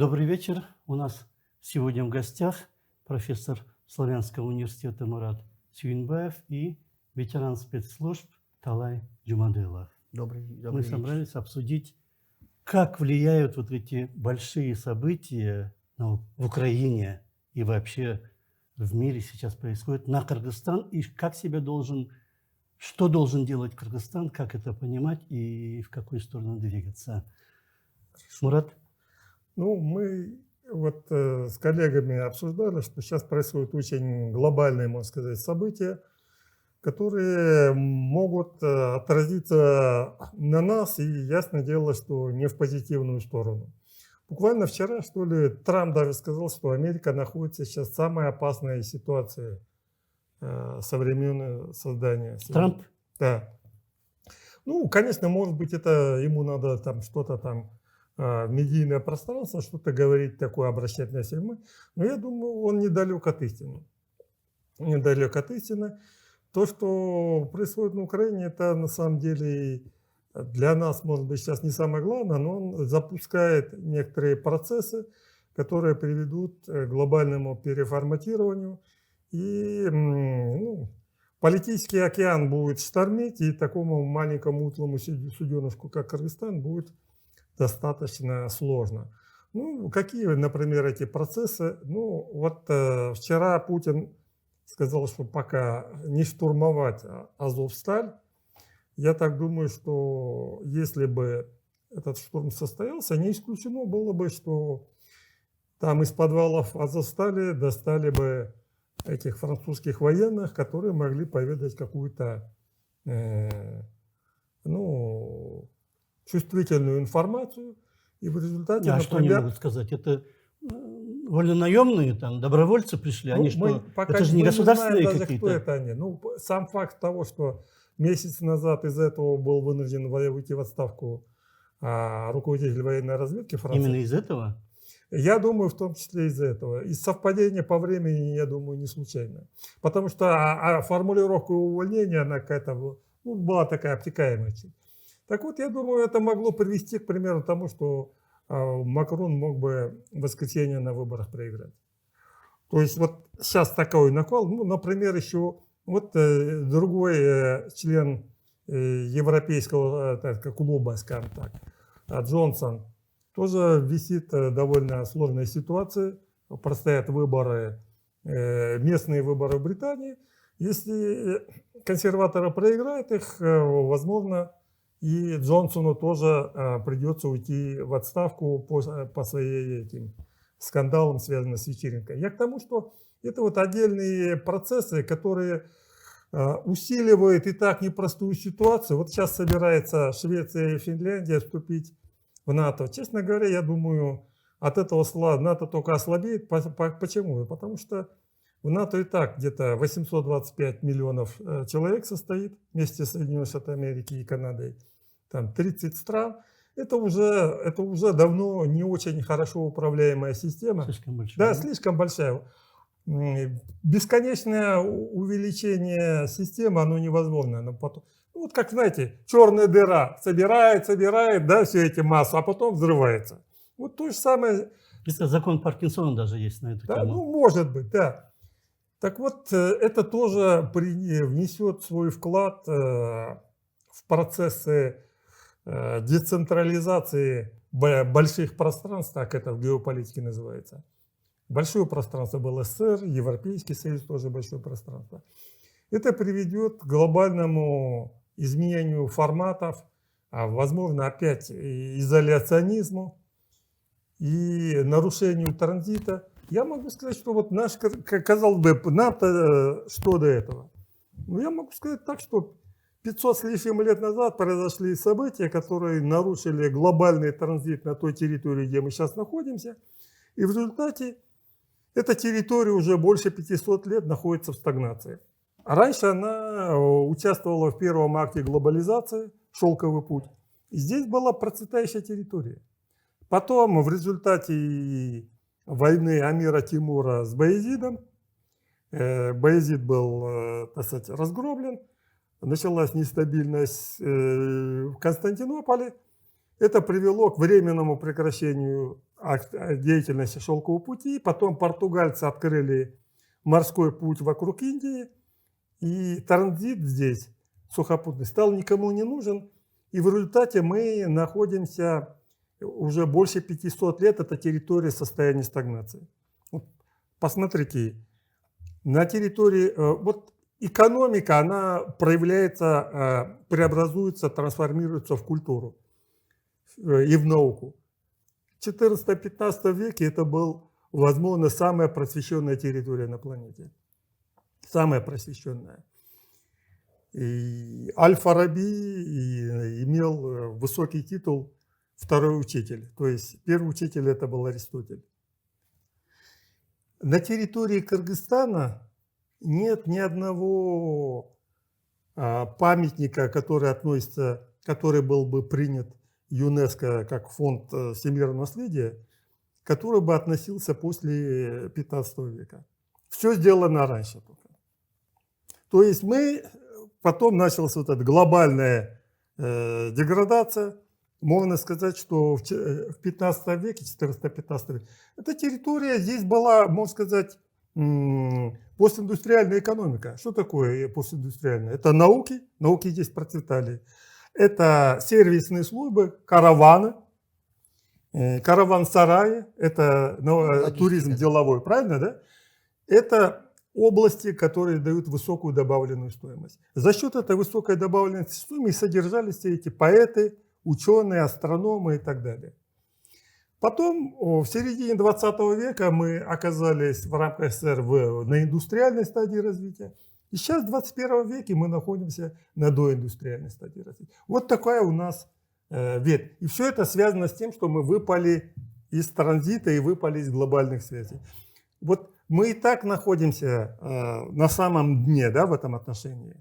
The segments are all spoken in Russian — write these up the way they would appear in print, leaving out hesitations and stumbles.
Добрый вечер. У нас сегодня в гостях профессор Славянского университета Мурат Сюинбаев и ветеран спецслужб Талай Джумадылов. Добрый Мы вечер. собрались обсудить, как влияют вот эти большие события в Украине и вообще в мире сейчас происходит на Кыргызстан, и как что должен делать Кыргызстан, как это понимать и в какую сторону двигаться. Мурат? Ну, мы с коллегами обсуждали, что сейчас происходят очень глобальные, можно сказать, события, которые могут отразиться на нас, и ясно дело, что не в позитивную сторону. Буквально вчера, что ли, Трамп даже сказал, что Америка находится сейчас в самой опасной ситуации со времен создания. Трамп? Да. Ну, конечно, может быть, это ему надо там что-то там в медийное пространство, что-то говорить такое, обращать на себя. Но я думаю, он недалек от истины. Недалек от истины. То, что происходит на Украине, это на самом деле для нас, может быть, сейчас не самое главное, но он запускает некоторые процессы, которые приведут к глобальному переформатированию. И политический океан будет штормить, и такому маленькому утлому суденышку, как Кыргызстан, будет достаточно сложно. Ну, какие, например, эти процессы? Ну, вчера Путин сказал, что пока не штурмовать Азовсталь. Я так думаю, что если бы этот штурм состоялся, не исключено было бы, что там из подвалов Азовстали достали бы этих французских военных, которые могли поведать какую-то чувствительную информацию, и в результате, Что они могут сказать? Это вольнонаемные, там, добровольцы пришли? Они что? Это же не государственные какие-то? Кто это они. Ну, сам факт того, что месяц назад из-за этого был вынужден выйти в отставку руководитель военной разведки Франции. Именно из этого? Я думаю, в том числе из-за этого. И совпадение по времени, я думаю, не случайно. Потому что формулировка увольнения, она какая-то, была такая обтекаемая. Так вот, я думаю, это могло привести, к примеру, к тому, что Макрон мог бы в воскресенье на выборах проиграть. То есть вот сейчас такой накол. Ну, например, еще другой член европейского клуба, скажем так, Джонсон, тоже висит довольно сложной ситуации. Предстоят выборы, местные выборы в Британии. Если консерваторы проиграют их, возможно, и Джонсону тоже придется уйти в отставку по своим этим скандалам, связанным с вечеринкой. Я к тому, что это отдельные процессы, которые усиливают и так непростую ситуацию. Вот сейчас собирается Швеция и Финляндия вступить в НАТО. Честно говоря, я думаю, от этого НАТО только ослабеет. Почему? Потому что в НАТО и так где-то 825 миллионов человек состоит вместе с Соединенными Штатами Америки и Канадой. Там 30 стран. Это уже давно не очень хорошо управляемая система. Слишком большая. Да, слишком большая. Бесконечное увеличение системы, оно невозможно. Но потом, как знаете, черная дыра собирает, да, все эти массы, а потом взрывается. Вот то же самое. Это закон Паркинсона даже есть на эту тему. Ну, может быть, да. Так вот, это тоже внесет свой вклад в процессы децентрализации больших пространств, так это в геополитике называется. Большое пространство был СССР, Европейский Союз тоже большое пространство. Это приведет к глобальному изменению форматов, возможно, опять изоляционизму и нарушению транзита. Я могу сказать, что наш, казалось бы, НАТО, что до этого? Но я могу сказать так, что 500 с лишним лет назад произошли события, которые нарушили глобальный транзит на той территории, где мы сейчас находимся. И в результате эта территория уже больше 500 лет находится в стагнации. Раньше она участвовала в первом акте глобализации, шелковый путь. И здесь была процветающая территория. Потом в результате войны Амира Тимура с Баязидом, Баязид был, так сказать, разгромлен, началась нестабильность в Константинополе. Это привело к временному прекращению деятельности шелкового пути. Потом португальцы открыли морской путь вокруг Индии, и транзит здесь сухопутный стал никому не нужен. И в результате мы находимся уже больше 500 лет, это территория состояния стагнации. Вот посмотрите, на территории, вот экономика, она проявляется, преобразуется, трансформируется в культуру и в науку. В 14-15 веке это был, возможно, самая просвещенная территория на планете. Самая просвещенная. И Аль-Фараби имел высокий титул «второй учитель». То есть первый учитель это был Аристотель. На территории Кыргызстана нет ни одного памятника, который был бы принят ЮНЕСКО как фонд всемирного наследия, который бы относился после 15 века. Все сделано раньше. То есть потом началась вот эта глобальная деградация. Можно сказать, что в 15 веке, 14-15 веке, эта территория здесь была, можно сказать, постиндустриальная экономика. Что такое постиндустриальная? Это науки здесь процветали. Это сервисные службы, караваны, караван-сараи, это туризм деловой, правильно, да? Это области, которые дают высокую добавленную стоимость. За счет этой высокой добавленной стоимости содержались все эти поэты, ученые, астрономы и так далее. Потом, в середине 20 века мы оказались в рамках СССР на индустриальной стадии развития. И сейчас, в 21 веке, мы находимся на доиндустриальной стадии развития. Вот такая у нас ветвь. И все это связано с тем, что мы выпали из транзита и выпали из глобальных связей. Вот мы и так находимся на самом дне, да, в этом отношении.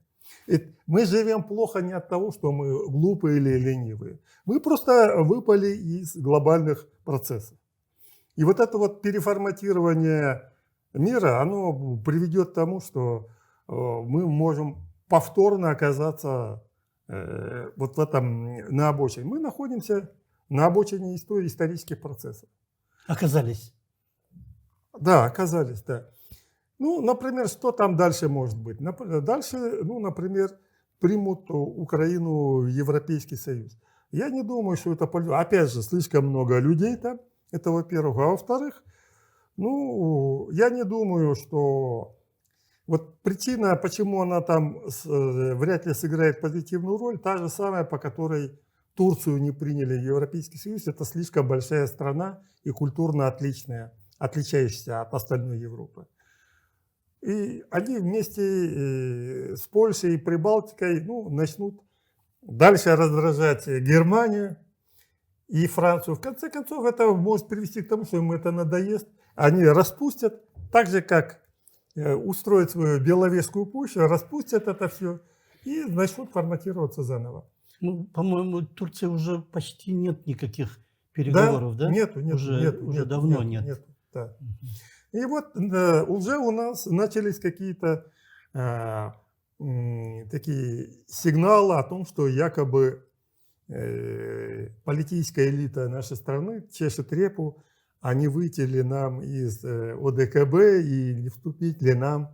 И мы живем плохо не от того, что мы глупые или ленивые. Мы просто выпали из глобальных процессов. И вот это вот переформатирование мира, оно приведет к тому, что мы можем повторно оказаться вот в этом, на обочине. Мы находимся на обочине исторических процессов. Оказались. Да, оказались, да. Ну, например, что там дальше может быть? Дальше, например, примут Украину в Европейский Союз. Я не думаю, что это... Опять же, слишком много людей там, это во-первых. А во-вторых, я не думаю, что... Вот причина, почему она там вряд ли сыграет позитивную роль, та же самая, по которой Турцию не приняли в Европейский Союз. Это слишком большая страна и культурно отличающаяся от остальной Европы. И они вместе с Польшей и Прибалтикой начнут дальше раздражать Германию и Францию. В конце концов, это может привести к тому, что им это надоест. Они распустят, так же, как устроят свою Беловежскую пущу, распустят это все и начнут форматироваться заново. Ну, по-моему, в Турции уже почти нет никаких переговоров, да? Нету, Уже давно нет. Нету, да. И вот уже у нас начались какие-то такие сигналы о том, что якобы политическая элита нашей страны чешет репу, а не выйти ли нам из ОДКБ и не вступить ли нам,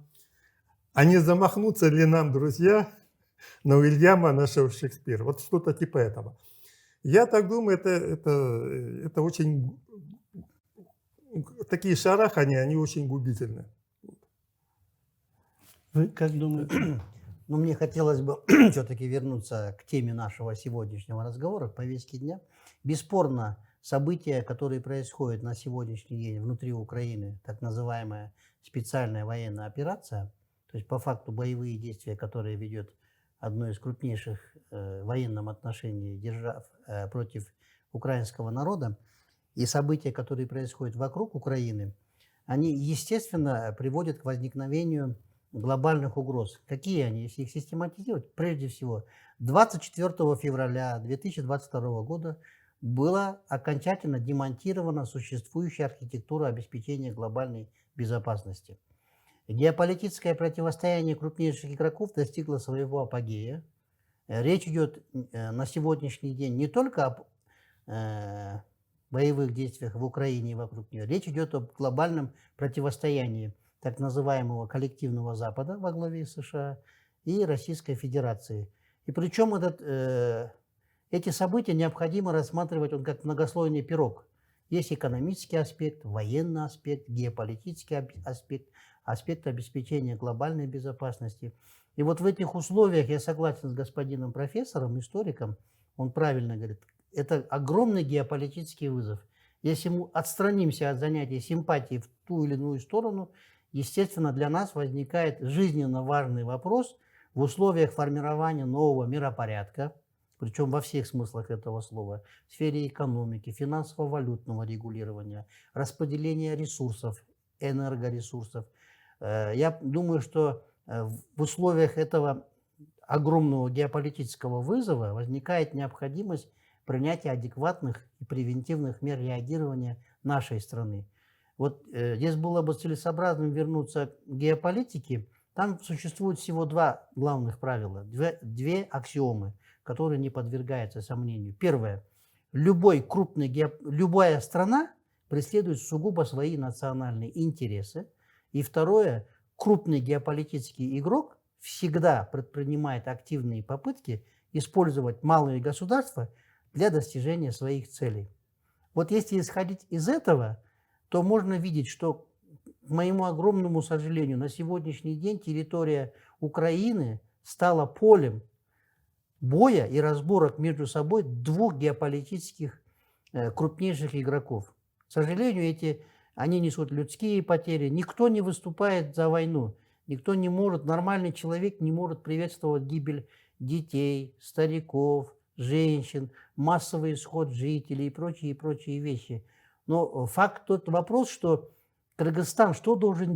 а не замахнуться ли нам, друзья, на Уильяма нашего Шекспира. Вот что-то типа этого. Я так думаю, это очень... Такие шарахания, они очень губительны. Вы как думаете? Ну, мне хотелось бы все-таки вернуться к теме нашего сегодняшнего разговора, к повестке дня. Бесспорно, события, которые происходят на сегодняшний день внутри Украины, так называемая специальная военная операция, то есть по факту боевые действия, которые ведет одно из крупнейших в военном отношении держав против украинского народа, и события, которые происходят вокруг Украины, они, естественно, приводят к возникновению глобальных угроз. Какие они, если их систематизировать? Прежде всего, 24 февраля 2022 года была окончательно демонтирована существующая архитектура обеспечения глобальной безопасности. Геополитическое противостояние крупнейших игроков достигло своего апогея. Речь идет на сегодняшний день не только об боевых действиях в Украине и вокруг нее. Речь идет о глобальном противостоянии так называемого коллективного Запада во главе США и Российской Федерации. И причем эти события необходимо рассматривать как многослойный пирог. Есть экономический аспект, военный аспект, геополитический аспект, аспект обеспечения глобальной безопасности. И вот в этих условиях я согласен с господином профессором, историком, он правильно говорит, это огромный геополитический вызов. Если мы отстранимся от занятия симпатии в ту или иную сторону, естественно, для нас возникает жизненно важный вопрос в условиях формирования нового миропорядка, причем во всех смыслах этого слова, в сфере экономики, финансово-валютного регулирования, распределения ресурсов, энергоресурсов. Я думаю, что в условиях этого огромного геополитического вызова возникает необходимость принятия адекватных и превентивных мер реагирования нашей страны. Вот здесь было бы целесообразным вернуться к геополитике. Там существует всего два главных правила, две аксиомы, которые не подвергаются сомнению. Первое. Любая страна преследует сугубо свои национальные интересы. И второе. Крупный геополитический игрок всегда предпринимает активные попытки использовать малые государства для достижения своих целей. Вот если исходить из этого, то можно видеть, что, к моему огромному сожалению, на сегодняшний день территория Украины стала полем боя и разборок между собой двух геополитических крупнейших игроков. К сожалению, они несут людские потери, никто не выступает за войну, нормальный человек не может приветствовать гибель детей, стариков, женщин, массовый исход жителей и прочие вещи. Но тот вопрос, что Кыргызстан, что должны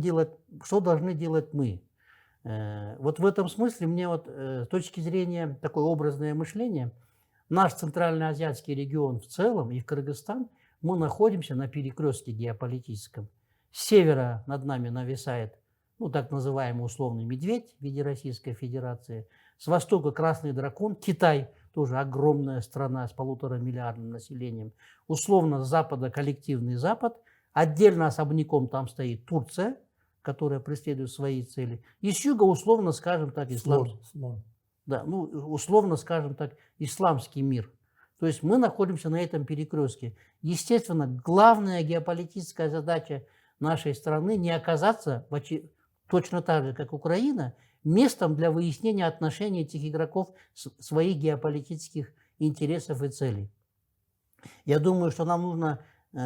делать мы? Вот в этом смысле мне с точки зрения такое образное мышление, наш центральноазиатский регион в целом и в Кыргызстан, мы находимся на перекрестке геополитическом. С севера над нами нависает так называемый условный медведь в виде Российской Федерации, с востока красный дракон, Китай, тоже огромная страна с 1,5-миллиардным населением, условно с запада коллективный Запад, отдельно особняком там стоит Турция, которая преследует свои цели, и с юга, условно скажем так, исламский мир. То есть мы находимся на этом перекрестке. Естественно, главная геополитическая задача нашей страны не оказаться, точно так же, как Украина, местом для выяснения отношений этих игроков своих геополитических интересов и целей. Я думаю, что нам нужно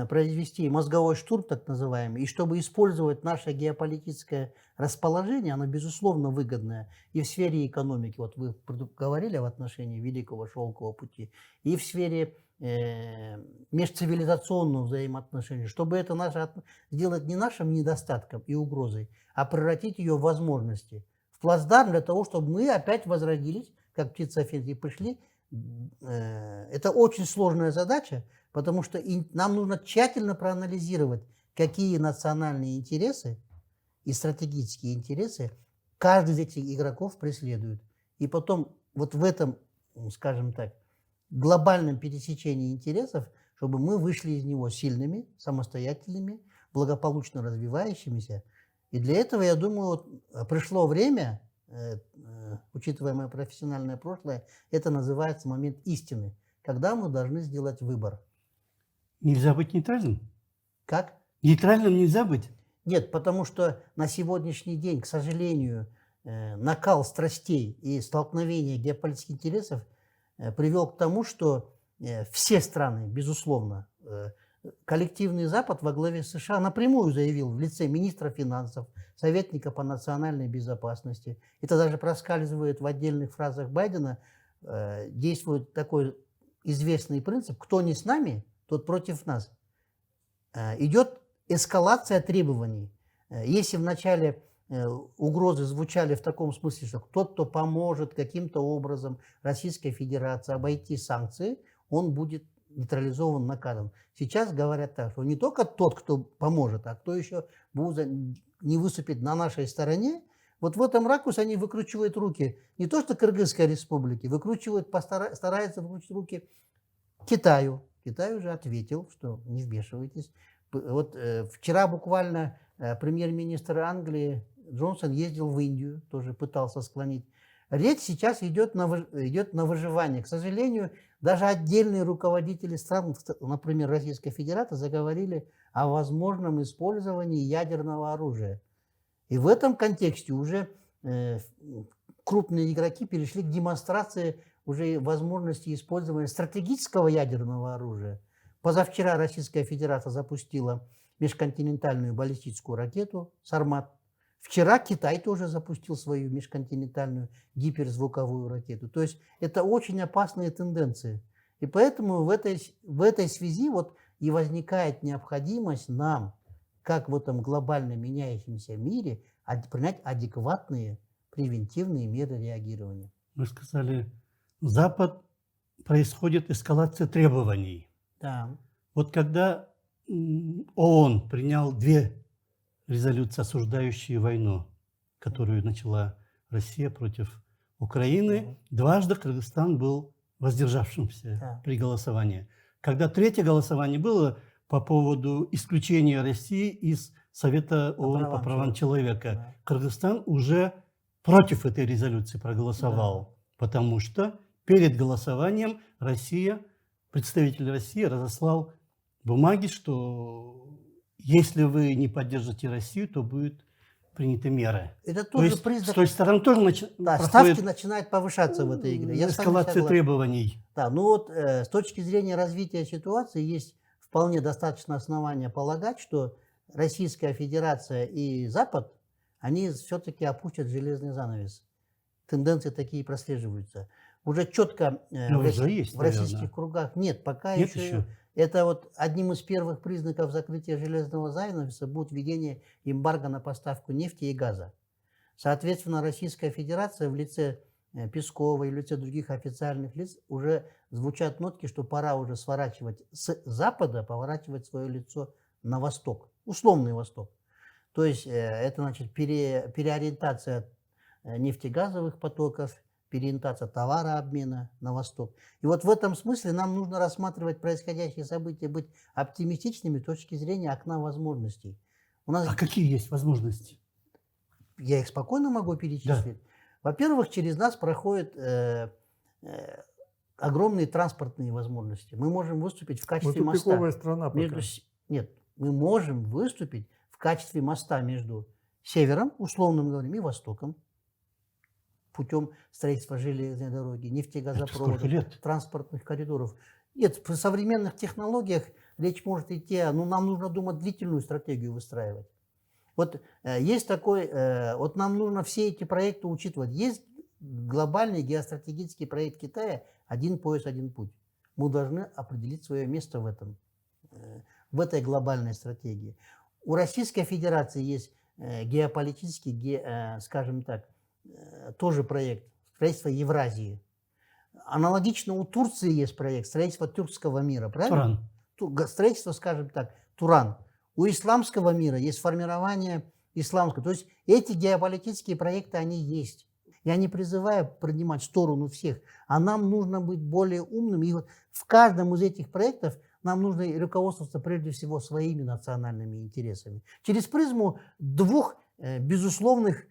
произвести мозговой штурм, так называемый, и чтобы использовать наше геополитическое расположение, оно, безусловно, выгодное и в сфере экономики, вот вы говорили в отношении Великого Шелкового пути, и в сфере межцивилизационных взаимоотношений, чтобы это сделать не нашим недостатком и угрозой, а превратить ее в возможности, в плацдарм для того, чтобы мы опять возродились, как птица Феникс, и пришли. Это очень сложная задача, потому что нам нужно тщательно проанализировать, какие национальные интересы и стратегические интересы каждый из этих игроков преследует. И потом вот в этом, скажем так, глобальном пересечении интересов, чтобы мы вышли из него сильными, самостоятельными, благополучно развивающимися. И для этого, я думаю, пришло время, учитывая мое профессиональное прошлое, это называется момент истины, когда мы должны сделать выбор. Нельзя быть нейтральным? Как? Нейтральным нельзя быть? Нет, потому что на сегодняшний день, к сожалению, накал страстей и столкновение геополитических интересов привел к тому, что все страны, безусловно, коллективный Запад во главе США напрямую заявил в лице министра финансов, советника по национальной безопасности, это даже проскальзывает в отдельных фразах Байдена, действует такой известный принцип: кто не с нами, тот против нас. Идет эскалация требований. Если вначале угрозы звучали в таком смысле, что тот, кто поможет каким-то образом Российской Федерации обойти санкции, он будет нейтрализован, наказан. Сейчас говорят так, что не только тот, кто поможет, а кто еще не выступит на нашей стороне. Вот в этом ракурсе они выкручивают руки не то что Кыргызской республике, стараются выкручивать руки Китаю, Китай уже ответил, что не вмешивайтесь. Вот вчера буквально премьер-министр Англии Джонсон ездил в Индию, тоже пытался склонить. Речь сейчас идет на выживание. К сожалению, даже отдельные руководители стран, например, Российской Федерации, заговорили о возможном использовании ядерного оружия. И в этом контексте уже крупные игроки перешли к демонстрации уже возможности использования стратегического ядерного оружия. Позавчера Российская Федерация запустила межконтинентальную баллистическую ракету «Сармат». Вчера Китай тоже запустил свою межконтинентальную гиперзвуковую ракету. То есть это очень опасные тенденции. И поэтому в этой связи вот и возникает необходимость нам, как в этом глобально меняющемся мире, принять адекватные превентивные меры реагирования. Вы сказали, Запад происходит эскалация требований. Да. Вот когда ООН принял 2 резолюции, осуждающие войну, которую начала Россия против Украины, дважды Кыргызстан был воздержавшимся при голосовании. Когда 3-е голосование было по поводу исключения России из Совета ООН по правам человека, Кыргызстан уже против этой резолюции проголосовал, потому что перед голосованием представитель России разослал бумаги, что если вы не поддержите Россию, то будут приняты меры. Это То тоже есть признак... с той стороны тоже ставки начинают повышаться в этой игре. Эскалация требований. Да, ну вот с точки зрения развития ситуации есть вполне достаточно основания полагать, что Российская Федерация и Запад, они все-таки опустят железный занавес. Тенденции такие прослеживаются. Уже четко в российских кругах нет, пока еще. Это вот одним из первых признаков закрытия железного занавеса будет введение эмбарго на поставку нефти и газа. Соответственно, Российская Федерация в лице Пескова и в лице других официальных лиц уже звучат нотки, что пора уже сворачивать с Запада, поворачивать свое лицо на восток, условный восток. То есть это значит переориентация нефтегазовых потоков, переориентация товарообмена на восток. И вот в этом смысле нам нужно рассматривать происходящие события, быть оптимистичными с точки зрения окна возможностей. У нас... А какие есть возможности? Я их спокойно могу перечислить. Да. Во-первых, через нас проходят огромные транспортные возможности. Мы можем выступить в качестве моста. Страна Нет, мы можем выступить в качестве моста между севером, условно говорим, и востоком, путем строительства железной дороги, нефтегазопроводов, транспортных коридоров. Нет, при современных технологиях речь может идти, нам нужно думать длительную стратегию выстраивать. Вот есть такой, вот нам нужно все эти проекты учитывать. Есть глобальный геостратегический проект Китая «Один пояс, один путь». Мы должны определить свое место в этой глобальной стратегии. У Российской Федерации есть геополитический, скажем так, тоже проект строительства Евразии. Аналогично у Турции есть проект строительства тюркского мира, правильно? Туран. Строительство, скажем так, Туран. У исламского мира есть формирование исламского. То есть эти геополитические проекты, они есть. Я не призываю принимать сторону всех, а нам нужно быть более умным. И вот в каждом из этих проектов нам нужно руководствоваться прежде всего своими национальными интересами. Через призму 2 безусловных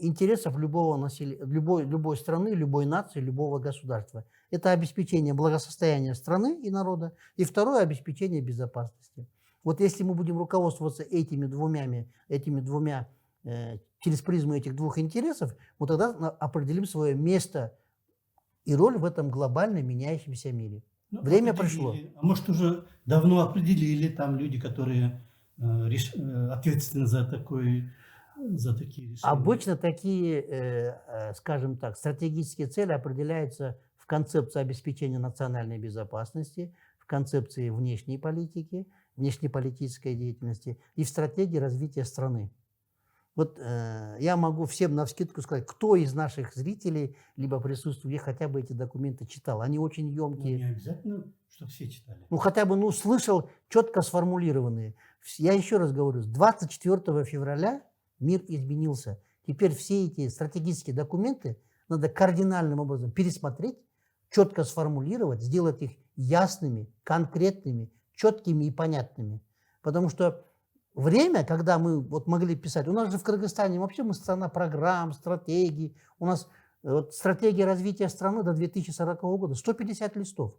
интересов любой страны, любой нации, любого государства. Это обеспечение благосостояния страны и народа, и второе – обеспечение безопасности. Вот если мы будем руководствоваться этими двумя через призму этих 2 интересов, мы тогда определим свое место и роль в этом глобально меняющемся мире. Время пришло. А может, уже давно определили там люди, которые ответственны за такие решения? Обычно такие, скажем так, стратегические цели определяются в концепции обеспечения национальной безопасности, в концепции внешней политики, внешнеполитической деятельности и в стратегии развития страны. Вот я могу всем навскидку сказать, кто из наших зрителей, либо присутствующих, хотя бы эти документы читал. Они очень емкие. Не обязательно, что все читали. Хотя бы, слышал, четко сформулированные. Я еще раз говорю, с 24 февраля мир изменился. Теперь все эти стратегические документы надо кардинальным образом пересмотреть, четко сформулировать, сделать их ясными, конкретными, четкими и понятными. Потому что время, когда мы вот могли писать, у нас же в Кыргызстане вообще мы страна программ, стратегий, у нас вот стратегия развития страны до 2040 года 150 листов.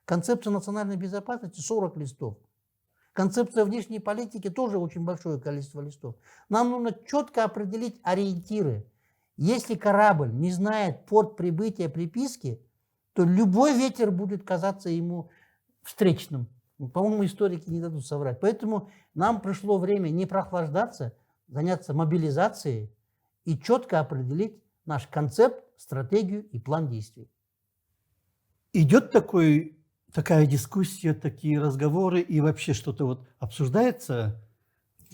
Концепция национальной безопасности 40 листов. Концепция внешней политики тоже очень большое количество листов. Нам нужно четко определить ориентиры. Если корабль не знает порт прибытия приписки, то любой ветер будет казаться ему встречным. По-моему, историки не дадут соврать. Поэтому нам пришло время не прохлаждаться, заняться мобилизацией и четко определить наш концепт, стратегию и план действий. Идет такая дискуссия, такие разговоры, и вообще что-то вот обсуждается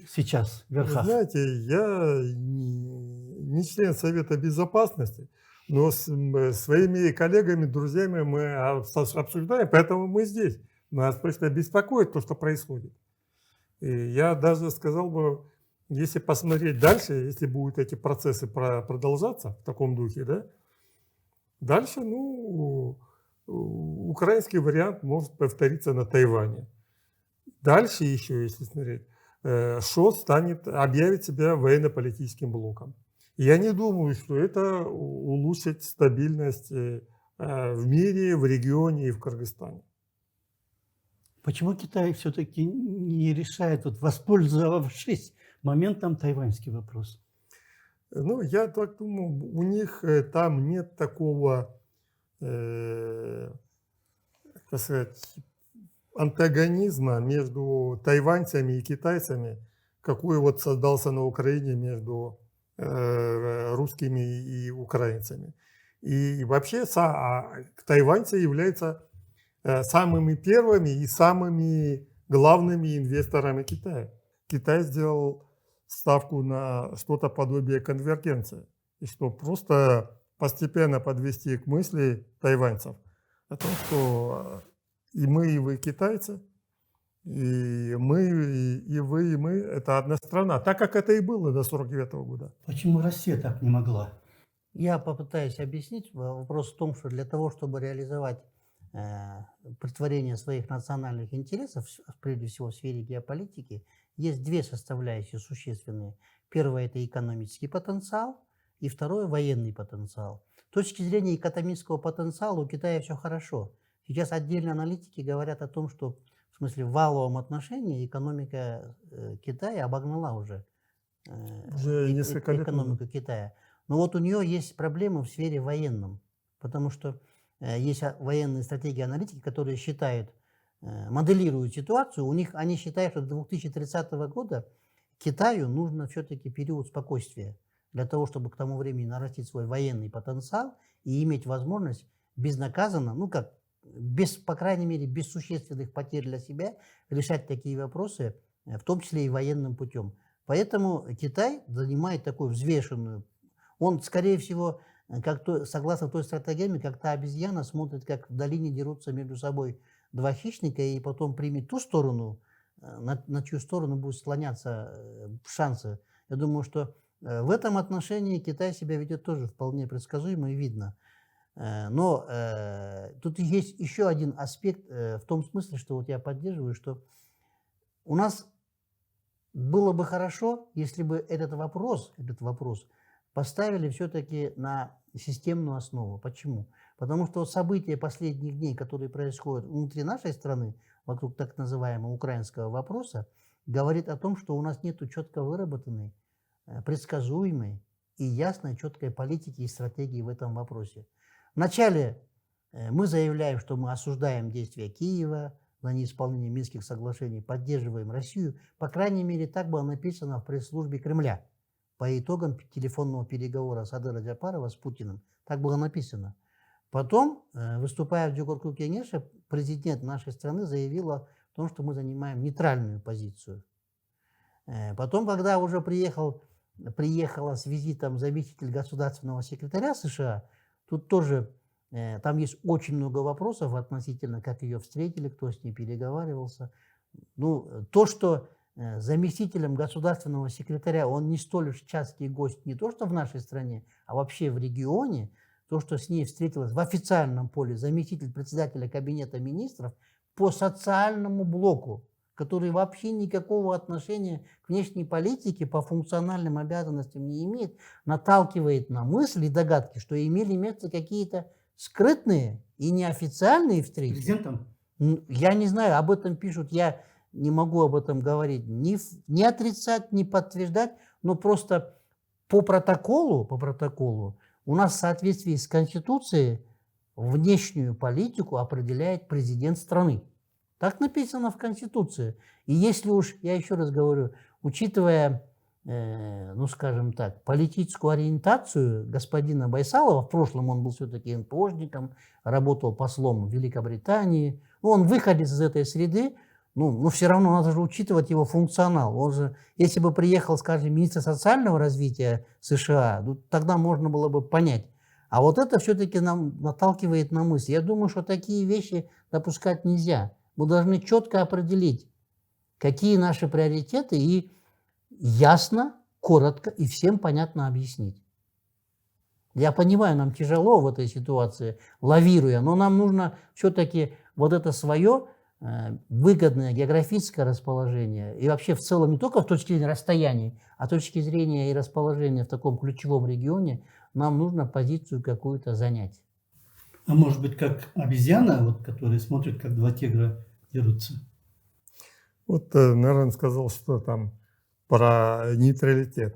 сейчас в Вы верхах? знаете, я не член Совета Безопасности, но с своими коллегами, друзьями мы обсуждаем, поэтому мы здесь. Нас просто беспокоит то, что происходит. И я даже сказал бы, если посмотреть дальше, если будут эти процессы продолжаться в таком духе, да, дальше, украинский вариант может повториться на Тайване. Дальше еще, если смотреть, ШОС объявит себя военно-политическим блоком. Я не думаю, что это улучшит стабильность в мире, в регионе и в Кыргызстане. Почему Китай все-таки не решает, вот, воспользовавшись моментом, тайваньский вопрос? Ну, я так думаю, у них там нет такого, как сказать, антагонизма между тайваньцами и китайцами, какой вот создался на Украине между русскими и украинцами. И вообще тайваньцы являются самыми первыми и самыми главными инвесторами Китая. Китай сделал ставку на что-то подобие конвергенции, и что просто постепенно подвести к мысли тайваньцев о том, что и мы, и вы китайцы, и мы, и вы, и мы – это одна страна, так как это и было до 1949 года. Почему Россия так не могла? Я попытаюсь объяснить. Вопрос в том, что для того, чтобы реализовать претворение своих национальных интересов, прежде всего в сфере геополитики, есть две составляющие существенные. Первое – это экономический потенциал, и второе – военный потенциал. С точки зрения экономического потенциала у Китая все хорошо. Сейчас отдельные аналитики говорят о том, что в смысле в валовом отношении экономика Китая обогнала уже несколько лет экономику назад. Китая. Но вот у нее есть проблемы в сфере военном, потому что есть военные стратегии аналитики, которые считают, моделируют ситуацию. Они считают, что до 2030 года Китаю нужно все-таки период спокойствия для того, чтобы к тому времени нарастить свой военный потенциал и иметь возможность безнаказанно, по крайней мере, без существенных потерь для себя решать такие вопросы, в том числе и военным путем. Поэтому Китай занимает такую взвешенную. Он, скорее всего, согласно той стратегии, как та обезьяна смотрит, как в долине дерутся между собой два хищника, и потом примет ту сторону, на чью сторону будут склоняться шансы. Я думаю, что в этом отношении Китай себя ведет тоже вполне предсказуемо и видно. Но тут есть еще один аспект в том смысле, что вот я поддерживаю, что у нас было бы хорошо, если бы этот вопрос поставили все-таки на системную основу. Почему? Потому что события последних дней, которые происходят внутри нашей страны, вокруг так называемого украинского вопроса, говорит о том, что у нас нет четко выработанной, предсказуемой и ясной, четкой политики и стратегии в этом вопросе. Вначале мы заявляем, что мы осуждаем действия Киева за неисполнение Минских соглашений, поддерживаем Россию. По крайней мере, так было написано в пресс-службе Кремля по итогам телефонного переговора Садыра Джапарова с Путиным. Так было написано. Потом, выступая в Джугурку Кенеше, президент нашей страны заявил о том, что мы занимаем нейтральную позицию. Потом, когда уже приехала с визитом заместитель государственного секретаря США, тут тоже там есть очень много вопросов относительно, как ее встретили, кто с ней переговаривался. То, что заместителем государственного секретаря он не столь уж частый гость не то что в нашей стране, а вообще в регионе, то, что с ней встретилась в официальном поле заместитель председателя Кабинета министров по социальному блоку, который вообще никакого отношения к внешней политике по функциональным обязанностям не имеет, наталкивает на мысли и догадки, что имели место какие-то скрытные и неофициальные встречи. Президентом? Я не знаю, об этом пишут, я не могу об этом говорить, ни отрицать, ни подтверждать, но просто по протоколу у нас в соответствии с Конституцией внешнюю политику определяет президент страны. Так написано в Конституции. И если уж, я еще раз говорю, учитывая, ну скажем так, политическую ориентацию господина Байсалова, в прошлом он был все-таки НПОшником, работал послом в Великобритании, он выходит из этой среды, но все равно надо же учитывать его функционал. Он же, если бы приехал, скажем, министр социального развития США, тогда можно было бы понять. А вот это все-таки нам наталкивает на мысль. Я думаю, что такие вещи допускать нельзя. Мы должны четко определить, какие наши приоритеты, и ясно, коротко и всем понятно объяснить. Я понимаю, нам тяжело в этой ситуации, лавируя, но нам нужно все-таки вот это свое выгодное географическое расположение, и вообще в целом не только с точки зрения расстояний, а с точки зрения и расположения в таком ключевом регионе, нам нужно позицию какую-то занять. А может быть, как обезьяна, вот, которая смотрит, как два тигра дерутся? Вот Нарен сказал, что там про нейтралитет.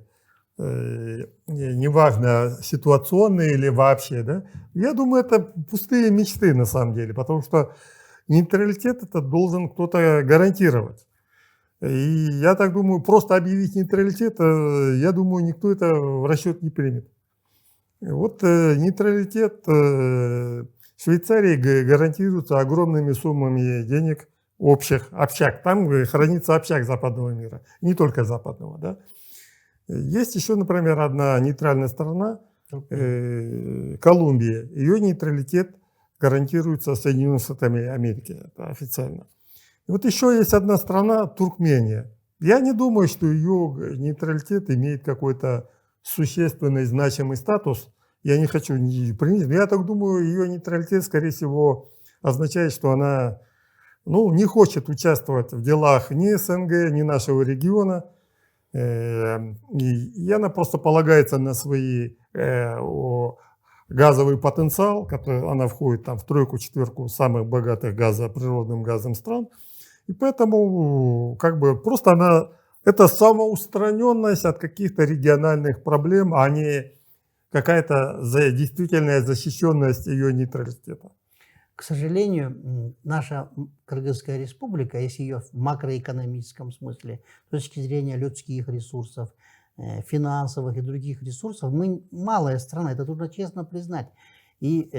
Неважно, ситуационный или вообще, да? Я думаю, это пустые мечты на самом деле, потому что нейтралитет это должен кто-то гарантировать. И я так думаю, просто объявить нейтралитет, я думаю, никто это в расчет не примет. Вот нейтралитет Швейцарии гарантируется огромными суммами денег общих, общак. Там хранится общак западного мира, не только западного. Да? Есть еще, например, одна нейтральная страна, Колумбия. Ее нейтралитет гарантируется Соединенными Штатами Америки, это официально. И вот еще есть одна страна, Туркмения. Я не думаю, что ее нейтралитет имеет какой-то существенный, значимый статус. Я не хочу принять, но я так думаю, ее нейтралитет, скорее всего, означает, что она не хочет участвовать в делах ни СНГ, ни нашего региона. И она просто полагается на свой газовый потенциал, который она входит там в тройку-четверку самых богатых природным газом стран. И поэтому просто это самоустраненность от каких-то региональных проблем, а не какая-то действительная защищенность ее нейтралитета. К сожалению, наша Кыргызская республика, если ее в макроэкономическом смысле, с точки зрения людских ресурсов, финансовых и других ресурсов, мы малая страна, это трудно честно признать. И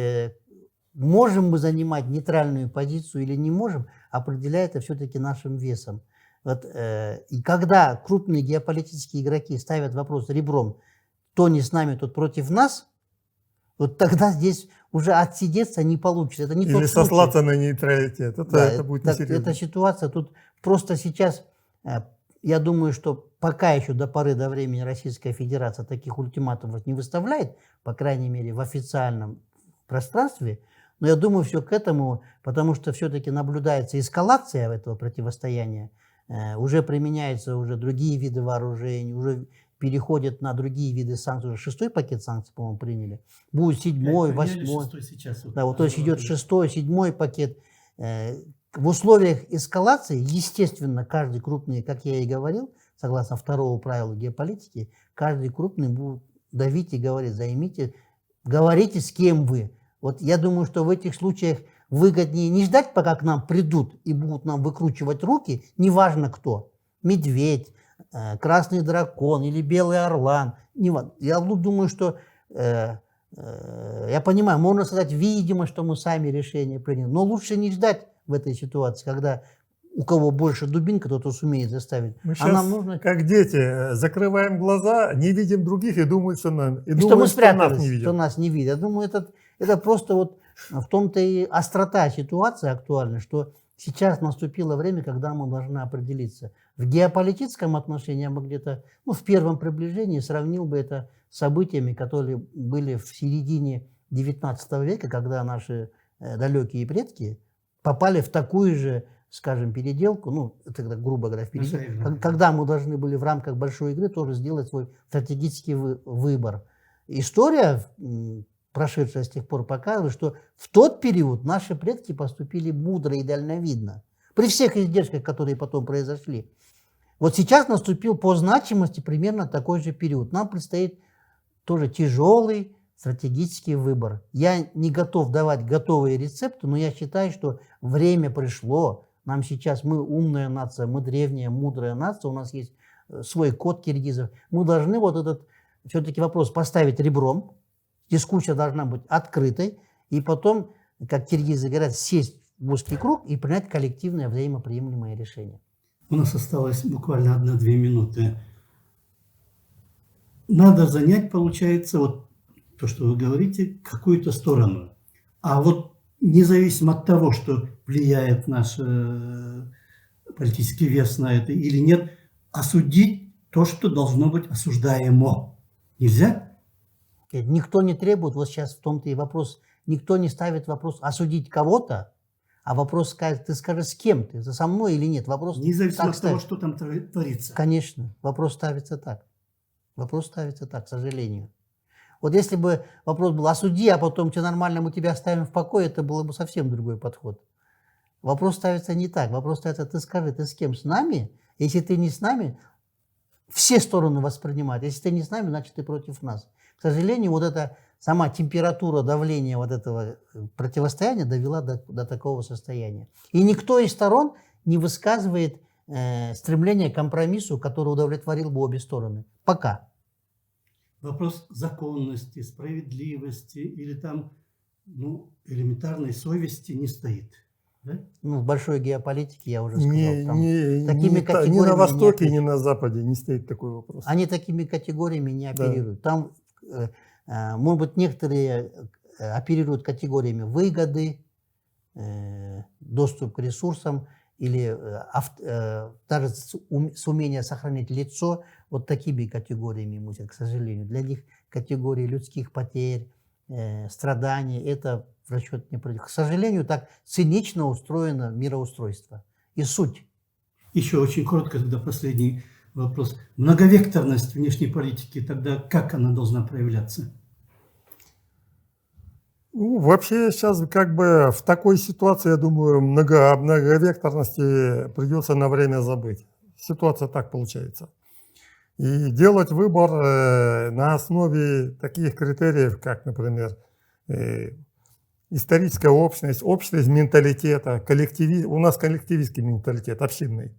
можем мы занимать нейтральную позицию или не можем, определяет это все-таки нашим весом. Вот, и когда крупные геополитические игроки ставят вопрос ребром, кто не с нами, тот против нас, вот тогда здесь уже отсидеться не получится. Это не или тот сослаться случай. на нейтралитет. Это будет несерьезно. Эта ситуация тут просто сейчас, я думаю, что пока еще до поры до времени Российская Федерация таких ультиматумов не выставляет, по крайней мере в официальном пространстве, но я думаю, все к этому, потому что все-таки наблюдается эскалация этого противостояния, уже применяются уже другие виды вооружений, уже переходят на другие виды санкций. Уже 6-й пакет санкций, по-моему, приняли. Будет 7-й, 8-й. Да, вот то есть идет 6-й, 7-й пакет. В условиях эскалации, естественно, каждый крупный, как я и говорил, согласно второго правила геополитики, каждый крупный будет давить и говорить, говорите, с кем вы. Вот я думаю, что в этих случаях выгоднее не ждать, пока к нам придут и будут нам выкручивать руки, неважно кто, медведь, красный дракон или белый орлан. Я думаю, что, я понимаю, можно сказать, видимо, что мы сами решение приняли, но лучше не ждать в этой ситуации, когда у кого больше дубинка, тот сумеет заставить. Мы сейчас, нам нужно... как дети, закрываем глаза, не видим других и думаем, что мы спрятались, нас не видят. что нас не видят. Я думаю, это просто вот в том-то и острота ситуации актуальна, что сейчас наступило время, когда мы должны определиться. В геополитическом отношении я бы где-то, в первом приближении сравнил бы это с событиями, которые были в середине XIX века, когда наши далекие предки попали в такую же, скажем, переделку, ну, это грубо говоря, в переделку, когда мы должны были в рамках большой игры тоже сделать свой стратегический выбор. История, прошедшая с тех пор, показывает, что в тот период наши предки поступили мудро и дальновидно, при всех издержках, которые потом произошли. Вот сейчас наступил по значимости примерно такой же период. Нам предстоит тоже тяжелый стратегический выбор. Я не готов давать готовые рецепты, но я считаю, что время пришло. Нам сейчас, мы умная нация, мы древняя, мудрая нация, у нас есть свой код киргизов. Мы должны вот этот все-таки вопрос поставить ребром, дискуссия должна быть открытой, и потом, как киргизы говорят, сесть в узкий круг и принять коллективное взаимоприемлемое решение. У нас осталось буквально 1-2 минуты. Надо занять, получается, вот то, что вы говорите, какую-то сторону. А вот независимо от того, что влияет наш политический вес на это или нет, осудить то, что должно быть осуждаемо. Нельзя? Никто не требует, вот сейчас в том-то и вопрос, никто не ставит вопрос осудить кого-то, а вопрос, ты скажи, с кем ты, со мной или нет. Вопрос независимо от того, что там творится. Конечно, вопрос ставится так. Вопрос ставится так, к сожалению. Вот если бы вопрос был осуди, а потом тебе нормально, мы тебя оставим в покое, это был бы совсем другой подход. Вопрос ставится не так. Вопрос ставится, ты скажи, ты с кем? С нами? Если ты не с нами, все стороны воспринимают. Если ты не с нами, значит ты против нас. К сожалению, вот эта сама температура давления вот этого противостояния довела до такого состояния. И никто из сторон не высказывает стремление к компромиссу, который удовлетворил бы обе стороны. Пока. Вопрос законности, справедливости или там элементарной совести не стоит. Да? Ну, в большой геополитике я уже сказал. Ни на Востоке, ни на Западе не стоит такой вопрос. Они такими категориями не оперируют. Да. Там, может быть, некоторые оперируют категориями выгоды, доступ к ресурсам или даже с умением сохранить лицо. Вот такими категориями мыслят, к сожалению. Для них категории людских потерь, страданий, это в расчет не пройдет. К сожалению, так цинично устроено мироустройство. И суть. Еще очень коротко, тогда последний вопрос. Многовекторность внешней политики, тогда как она должна проявляться? Ну, вообще сейчас как бы в такой ситуации, я думаю, о многовекторности придется на время забыть. Ситуация так получается. И делать выбор на основе таких критериев, как, например, историческая общность, общность менталитета, у нас коллективистский менталитет, общинный.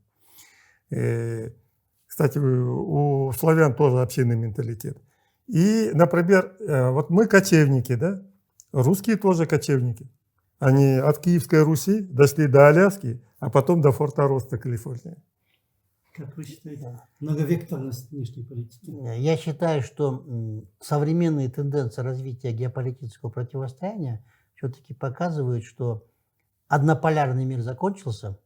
Кстати, у славян тоже общинный менталитет. И, например, вот мы кочевники, да? Русские тоже кочевники. Они от Киевской Руси дошли до Аляски, а потом до Форта Роста, Калифорния. Как вы считаете, многовекторность внешней политики? Я считаю, что современные тенденции развития геополитического противостояния все-таки показывают, что однополярный мир закончился,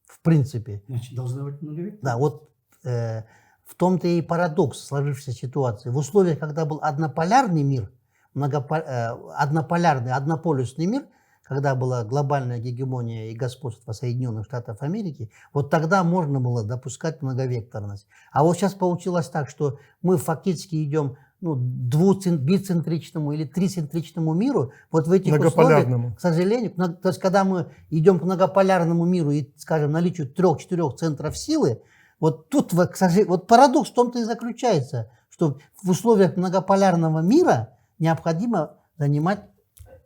в принципе. Значит, должна быть многовекторность. Да, вот в том-то и парадокс сложившейся ситуации. В условиях, когда был однополярный мир, однополярный, однополюсный мир, когда была глобальная гегемония и господство Соединенных Штатов Америки, вот тогда можно было допускать многовекторность. А вот сейчас получилось так, что мы фактически идем бицентричному или трицентричному миру, вот в этих условиях, к сожалению, то есть когда мы идем к многополярному миру и, скажем, наличию 3-4 центров силы, вот тут, вот парадокс в том-то и заключается, что в условиях многополярного мира необходимо занимать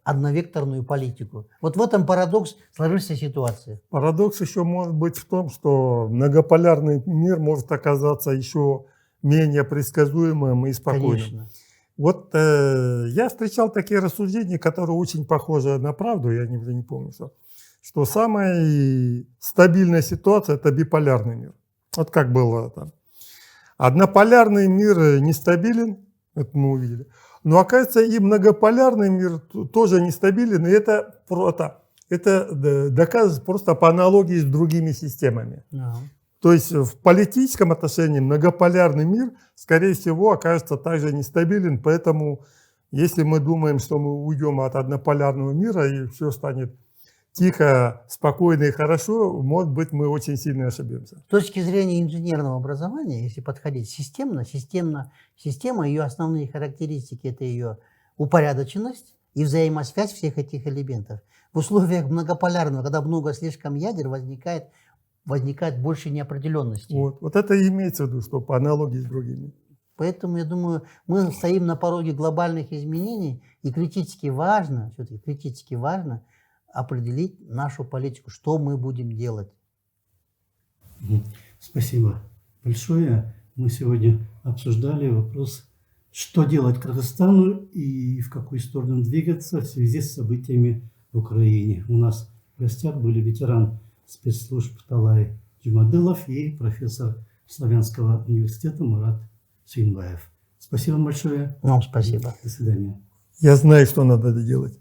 одновекторную политику. Вот в этом парадокс сложившейся ситуации. Парадокс еще может быть в том, что многополярный мир может оказаться еще менее предсказуемым и спокойным. Конечно. Вот я встречал такие рассуждения, которые очень похожи на правду, я не помню, что самая стабильная ситуация – это биполярный мир. Вот как было там. Однополярный мир нестабилен, это мы увидели. Но, оказывается, и многополярный мир тоже нестабилен, и это доказывается просто по аналогии с другими системами. То есть в политическом отношении многополярный мир, скорее всего, окажется также нестабилен, поэтому Если мы думаем, что мы уйдем от однополярного мира и все станет тихо, спокойно и хорошо, может быть, мы очень сильно ошибемся. С точки зрения инженерного образования, если подходить система, ее основные характеристики – это ее упорядоченность и взаимосвязь всех этих элементов. В условиях многополярного, когда много слишком ядер, возникает больше неопределенности. Вот это и имеется в виду, что по аналогии с другими. Поэтому, я думаю, мы стоим на пороге глобальных изменений, и критически важно, все-таки критически важно определить нашу политику, что мы будем делать. Спасибо большое. Мы сегодня обсуждали вопрос, что делать Кыргызстану и в какую сторону двигаться в связи с событиями в Украине. У нас в гостях были ветеран спецслужб Талай Джумадылов и профессор Славянского университета Мурат Сүйінбаев. Спасибо большое. Вам спасибо. До свидания. Я знаю, что надо делать.